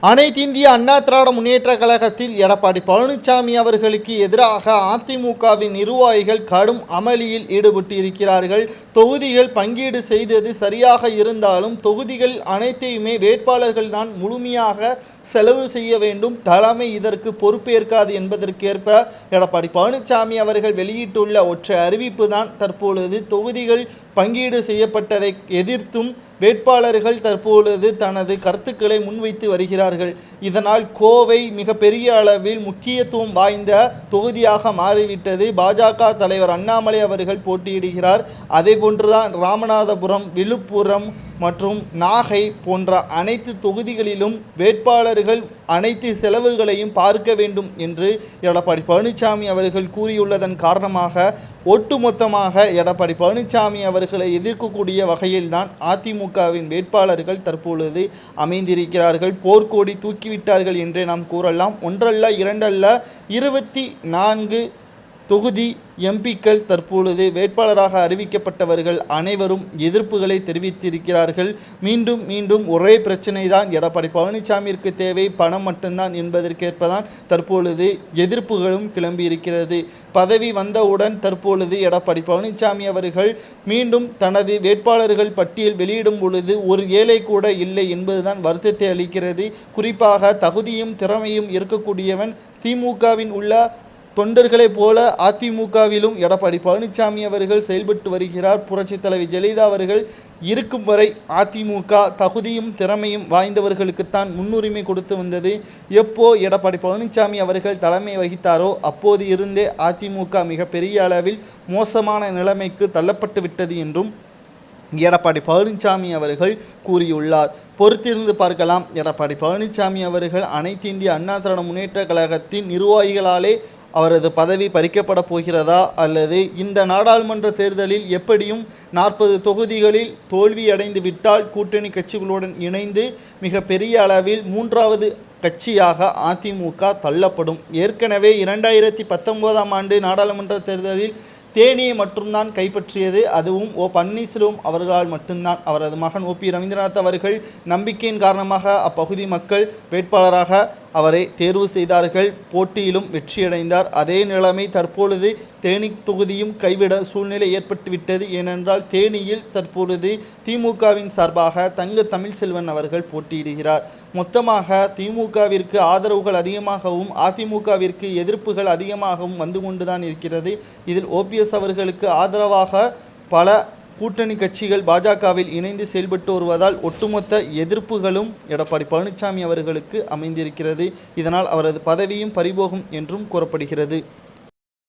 அனைத்திந்திய அண்ணா திராவிட முன்னேற்ற கழகத்தில் எடப்பாடி பழனிசாமி அவர்களுக்கு எதிராக அதிமுகவின் நிர்வாகிகள் கடும் அமளியில் ஈடுபட்டு இருக்கிறார்கள். தொகுதிகள் பங்கீடு செய்தது சரியாக இருந்தாலும் தொகுதிகள் அனைத்தையுமே வேட்பாளர்கள் தான் முழுமையாக செலவு செய்ய வேண்டும், தலைமை இதற்கு பொறுப்பேற்காது என்பதற்கேற்ப எடப்பாடி பழனிசாமி அவர்கள் வெளியிட்டுள்ள ஒற்றை அறிவிப்பு தான் தற்பொழுது தொகுதிகள் பங்கீடு செய்யப்பட்டதை எதிர்த்தும் வேட்பாளர்கள் தற்பொழுது தனது கருத்துக்களை முன்வைத்து வருகிறார்கள். இதனால் கோவை மிக பெரிய அளவில் முக்கியத்துவம் வாய்ந்த தொகுதியாக மாறிவிட்டது. பாஜக தலைவர் அண்ணாமலை அவர்கள் போட்டியிடுகிறார். அதே போன்றுதான் ராமநாதபுரம், விழுப்புரம் மற்றும் நாகை போன்ற அனைத்து தொகுதிகளிலும் வேட்பாளர்கள் அனைத்து செலவுகளையும் பார்க்க வேண்டும் என்று எடப்பாடி பழனிசாமி அவர்கள் கூறியுள்ளதன் காரணமாக ஒட்டுமொத்தமாக எடப்பாடி பழனிசாமி அவர்களை எதிர்க்கக்கூடிய வகையில்தான் அதிமுகவின் வேட்பாளர்கள் தற்பொழுது அமைந்திருக்கிறார்கள். போர்க்கோடி தூக்கிவிட்டார்கள் என்றே நாம் கூறலாம். ஒன்றல்ல இரண்டல்ல 24 தொகுதி எம்பிக்கள் தற்பொழுது வேட்பாளராக அறிவிக்கப்பட்டவர்கள் அனைவரும் எதிர்ப்புகளை தெரிவித்திருக்கிறார்கள். மீண்டும் ஒரே பிரச்சனை தான், எடப்பாடி பழனிசாமிற்கு தேவை பணம் மட்டும்தான் என்பதற்கேற்பதான் தற்பொழுது எதிர்ப்புகளும் கிளம்பியிருக்கிறது. பதவி வந்தவுடன் தற்பொழுது எடப்பாடி பழனிசாமி அவர்கள் மீண்டும் தனது வேட்பாளர்கள் பட்டியல் வெளியிடும் பொழுது ஒரு ஏழை கூட இல்லை என்பதுதான் வருத்தத்தை அளிக்கிறது. குறிப்பாக தகுதியும் திறமையும் இருக்கக்கூடியவன் திமுகவின் உள்ள தொண்டர்களைப் போல அதிமுகவிலும் எடப்பாடி பழனிசாமி அவர்கள் செயல்பட்டு வருகிறார். புரட்சித் தலைவி ஜெயலலிதா அவர்கள் இருக்கும் வரை அதிமுக தகுதியும் திறமையும் வாய்ந்தவர்களுக்குத்தான் முன்னுரிமை கொடுத்து வந்தது. எப்போ எடப்பாடி பழனிசாமி அவர்கள் தலைமை வகித்தாரோ அப்போது இருந்தே அதிமுக மிகப்பெரிய அளவில் மோசமான நிலைமைக்கு தள்ளப்பட்டு விட்டது என்றும் எடப்பாடி பழனிசாமி அவர்கள் கூறியுள்ளார். பொறுத்திருந்து பார்க்கலாம். எடப்பாடி பழனிசாமி அவர்கள் அனைத்து இந்திய அண்ணா திராவிட முன்னேற்ற கழகத்தின் நிர்வாகிகளாலே அவரது பதவி பறிக்கப்பட போகிறதா, அல்லது இந்த நாடாளுமன்ற தேர்தலில் எப்படியும் 40 தொகுதிகளில் தோல்வியடைந்து விட்டால் கூட்டணி கட்சிகளுடன் இணைந்து மிக பெரிய அளவில் 3வது கட்சியாக அதிமுக தள்ளப்படும். ஏற்கனவே 2019ஆம் ஆண்டு நாடாளுமன்ற தேர்தலில் தேனியை மட்டும்தான் கைப்பற்றியது. அதுவும் பன்னீர்செல்வம் அவர்களால் மட்டும்தான். அவரது மகன் பி ரவீந்திரநாத் அவர்கள் நம்பிக்கையின் காரணமாக அப்பகுதி மக்கள் வேட்பாளராக அவரை தேர்வு செய்தார்கள். போட்டியிலும் வெற்றியடைந்தார். அதே நிலைமை தற்பொழுது தேனி தொகுதியும் கைவிட சூழ்நிலை ஏற்பட்டுவிட்டது. ஏனென்றால் தேனியில் தற்பொழுது திமுகவின் சார்பாக தங்க தமிழ்செல்வன் அவர்கள் போட்டியிடுகிறார். மொத்தமாக திமுகவிற்கு ஆதரவுகள் அதிகமாகவும் அதிமுகவிற்கு எதிர்ப்புகள் அதிகமாகவும் வந்து கொண்டுதான் இருக்கிறது. இதில் ஓபிஎஸ் அவர்களுக்கு ஆதரவாக பல கூட்டணி கட்சிகள் பாஜகவில் இணைந்து செயல்பட்டு வருவதால் ஒட்டுமொத்த எதிர்ப்புகளும் எடப்பாடி பழனிசாமி அவர்களுக்கு அமைந்திருக்கிறது. இதனால் அவரது பதவியும் பறிபோகும் என்றும் கூறப்படுகிறது.